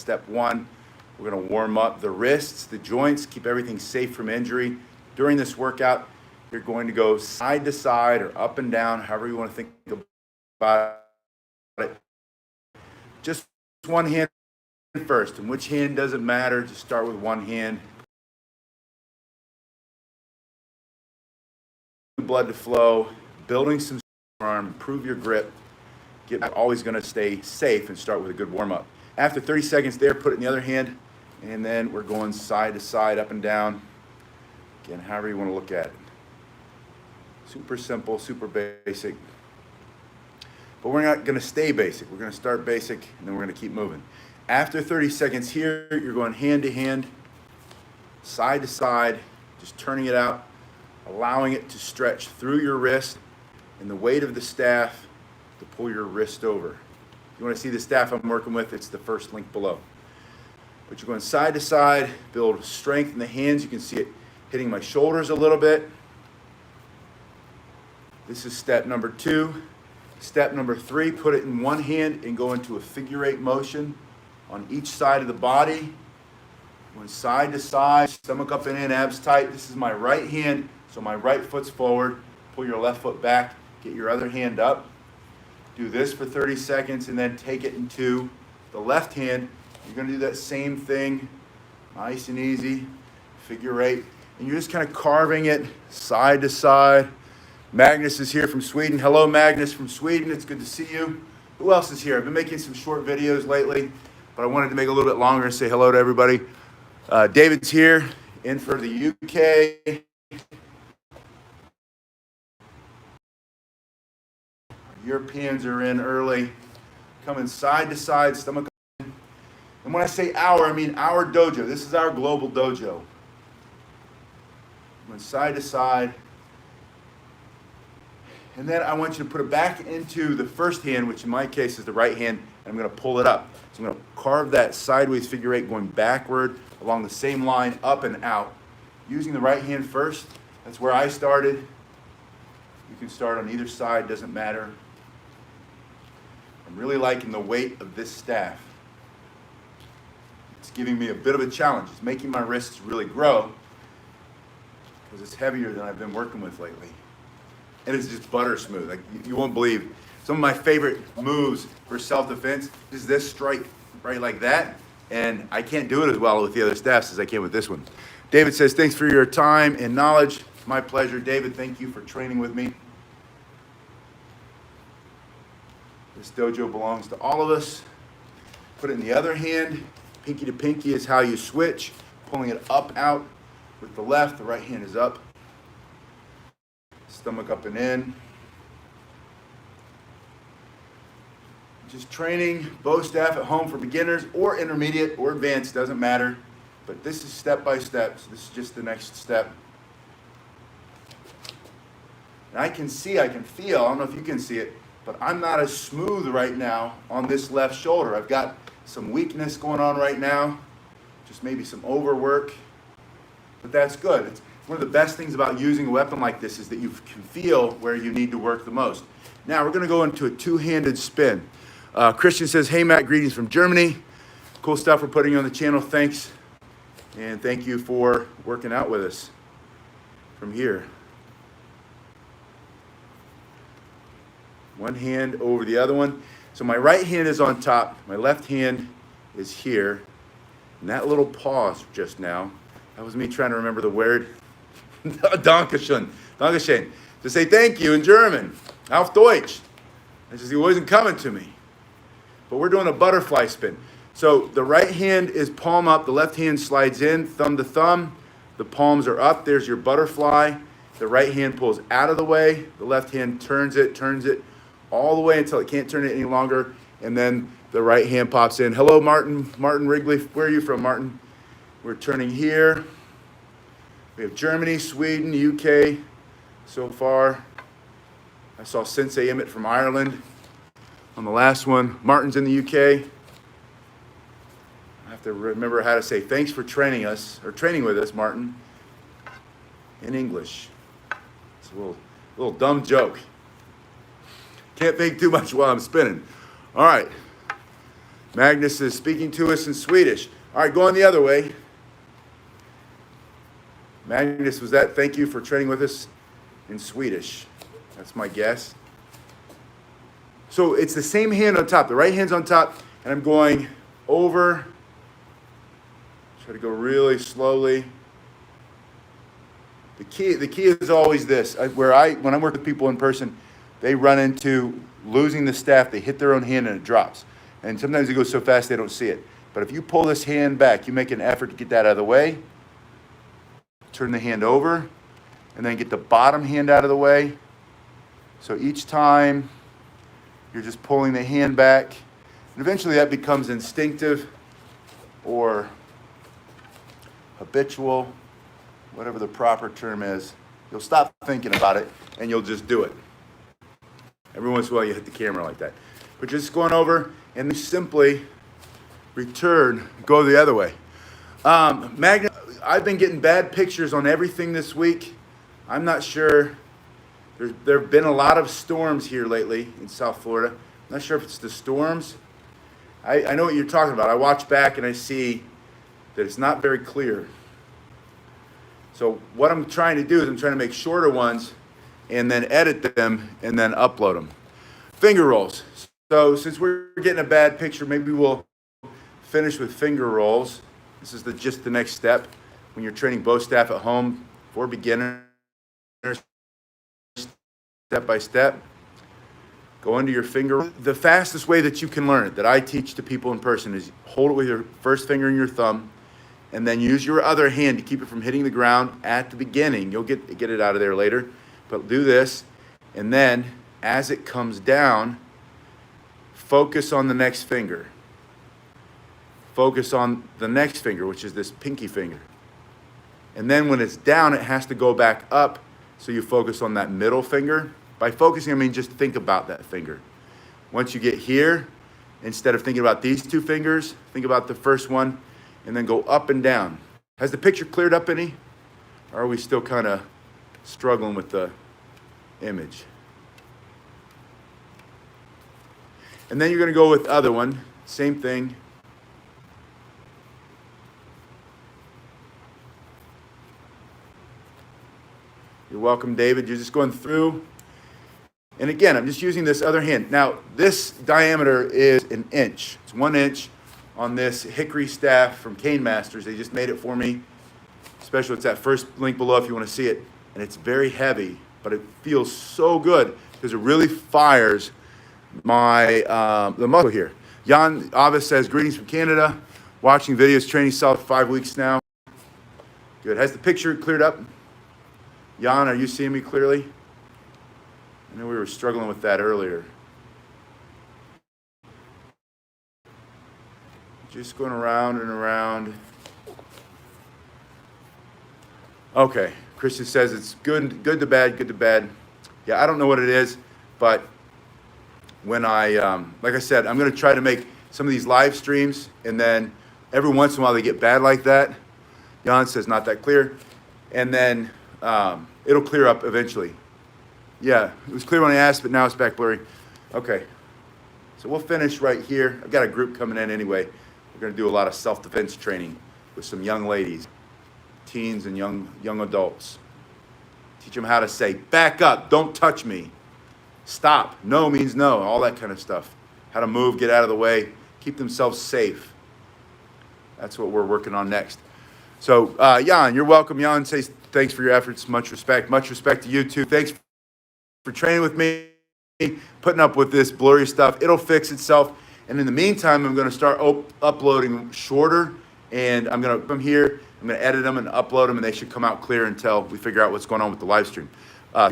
step one. We're going to warm up the wrists, the joints, keep everything safe from injury. During this workout, you're going to go side to side or up and down, however you want to think about it. Just one hand first, and which hand doesn't matter. Just start with one hand. Blood to flow, building some arm, improve your grip. Always going to stay safe and start with a good warm-up. After 30 seconds there, put it in the other hand, and then we're going side to side, up and down. Again, however you want to look at it. Super simple, super basic. But we're not going to stay basic. We're going to start basic, and then we're going to keep moving. After 30 seconds here, you're going hand to hand, side to side, just turning it out, allowing it to stretch through your wrist and the weight of the staff to pull your wrist over. If you want to see the staff I'm working with, it's the first link below. But you're going side to side, build strength in the hands. You can see it hitting my shoulders a little bit. This is step number 2. Step number 3, put it in one hand and go into a figure 8 motion on each side of the body. Going side to side, stomach up and in, abs tight. This is my right hand, so my right foot's forward. Pull your left foot back, get your other hand up. Do this for 30 seconds and then take it into the left hand. You're going to do that same thing, nice and easy, figure 8. And you're just kind of carving it side to side. Magnus is here from Sweden. Hello, Magnus from Sweden. It's good to see you. Who else is here? I've been making some short videos lately, but I wanted to make it a little bit longer and say hello to everybody. David's here, in for the UK. Europeans are in early. Coming side to side, stomach up. And when I say our, I mean our dojo. This is our global dojo. Going side to side. And then I want you to put it back into the first hand, which in my case is the right hand, and I'm going to pull it up. So I'm going to carve that sideways figure 8 going backward along the same line, up and out. Using the right hand first. That's where I started. You can start on either side, doesn't matter. I'm really liking the weight of this staff. It's giving me a bit of a challenge. It's making my wrists really grow because it's heavier than I've been working with lately. And it's just butter smooth. Like you won't believe. Some of my favorite moves for self-defense is this strike right like that. And I can't do it as well with the other staffs as I can with this one. David says, thanks for your time and knowledge. It's my pleasure. David, thank you for training with me. This dojo belongs to all of us. Put it in the other hand. Pinky to pinky is how you switch. Pulling it up, out with the left. The right hand is up. Stomach up and in. Just training bow staff at home for beginners or intermediate or advanced, doesn't matter. But this is step by step, so this is just the next step. And I can see, I can feel, I don't know if you can see it, but I'm not as smooth right now on this left shoulder. I've got some weakness going on right now, just maybe some overwork, but that's good. It's one of the best things about using a weapon like this is that you can feel where you need to work the most. Now we're going to go into a two-handed spin. Christian says, hey Matt, greetings from Germany. Cool stuff we're putting on the channel, thanks. And thank you for working out with us from here. One hand over the other one. So my right hand is on top, my left hand is here. And that little pause just now, that was me trying to remember the word. Dankeschön. Dankeschön. To say thank you in German. Auf Deutsch. It just, it wasn't coming to me. But we're doing a butterfly spin. So the right hand is palm up, the left hand slides in, thumb to thumb. The palms are up, there's your butterfly. The right hand pulls out of the way. The left hand turns it all the way until it can't turn it any longer. And then the right hand pops in. Hello, Martin Wrigley. Where are you from, Martin? We're turning here. We have Germany, Sweden, UK so far. I saw Sensei Emmett from Ireland on the last one. Martin's in the UK. I have to remember how to say thanks for training us, or training with us, Martin, in English. It's a little dumb joke. Can't think too much while I'm spinning. All right. Magnus is speaking to us in Swedish. All right, going the other way. Magnus, was that thank you for training with us in Swedish? That's my guess. So it's the same hand on top. The right hand's on top, and I'm going over. Try to go really slowly. The key is always this. When I work with people in person, they run into losing the staff. They hit their own hand and it drops. And sometimes it goes so fast they don't see it. But if you pull this hand back, you make an effort to get that out of the way. Turn the hand over, and then get the bottom hand out of the way. So each time, you're just pulling the hand back. And eventually that becomes instinctive or habitual, whatever the proper term is. You'll stop thinking about it, and you'll just do it. Every once in a while, you hit the camera like that. But just going over, and then simply return, go the other way. Magnus, I've been getting bad pictures on everything this week. I'm not sure. There have been a lot of storms here lately in South Florida. I'm not sure if it's the storms. I know what you're talking about. I watch back and I see that it's not very clear. So what I'm trying to do is I'm trying to make shorter ones and then edit them and then upload them. Finger rolls. So since we're getting a bad picture, maybe we'll finish with finger rolls. This is just the next step when you're training bow staff at home for beginners, step by step. Go into your finger. The fastest way that you can learn it, that I teach to people in person, is hold it with your first finger and your thumb, and then use your other hand to keep it from hitting the ground at the beginning. You'll get it out of there later, but do this, and then as it comes down, focus on the next finger. Focus on the next finger, which is this pinky finger. And then when it's down, it has to go back up, so you focus on that middle finger. By focusing, I mean just think about that finger. Once you get here, instead of thinking about these two fingers, think about the first one, and then go up and down. Has the picture cleared up any? Or are we still kind of struggling with the image? And then you're going to go with the other one. Same thing. You're welcome, David. You're just going through. And again, I'm just using this other hand. Now, this diameter is 1 inch. It's 1 inch on this hickory staff from Cane Masters. They just made it for me. Especially, it's that first link below if you want to see it. And it's very heavy, but it feels so good because it really fires my the muscle here. Jan Avis says, greetings from Canada. Watching videos, training solid for 5 weeks now. Good. Has the picture cleared up? Jan, are you seeing me clearly? I know we were struggling with that earlier. Just going around and around. Okay, Christian says it's good to bad, good to bad. Yeah, I don't know what it is, but when like I said, I'm going to try to make some of these live streams, and then every once in a while they get bad like that. Jan says not that clear, and then it'll clear up eventually. Yeah, it was clear when I asked, but now it's back blurry. Okay, so we'll finish right here. I've got a group coming in anyway. We're going to do a lot of self-defense training with some young ladies, teens and young adults. Teach them how to say, back up, don't touch me. Stop, no means no, all that kind of stuff. How to move, get out of the way, keep themselves safe. That's what we're working on next. So, Jan, you're welcome. Jan says thanks for your efforts. Much respect. Much respect to you too. Thanks for training with me, putting up with this blurry stuff. It'll fix itself. And in the meantime, I'm going to start uploading shorter. And from here, I'm going to edit them and upload them, and they should come out clear until we figure out what's going on with the live stream.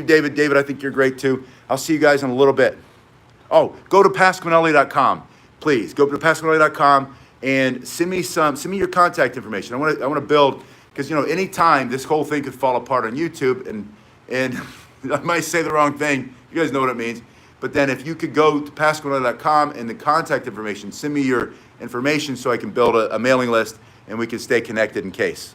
David, I think you're great too. I'll see you guys in a little bit. Oh, go to pasquinelli.com. Please go to pasquinelli.com and send me your contact information. I want to build, because anytime this whole thing could fall apart on YouTube, and I might say the wrong thing. You guys know what it means. But then if you could go to pasquinelli.com and the contact information, send me your information so I can build a mailing list and we can stay connected in case.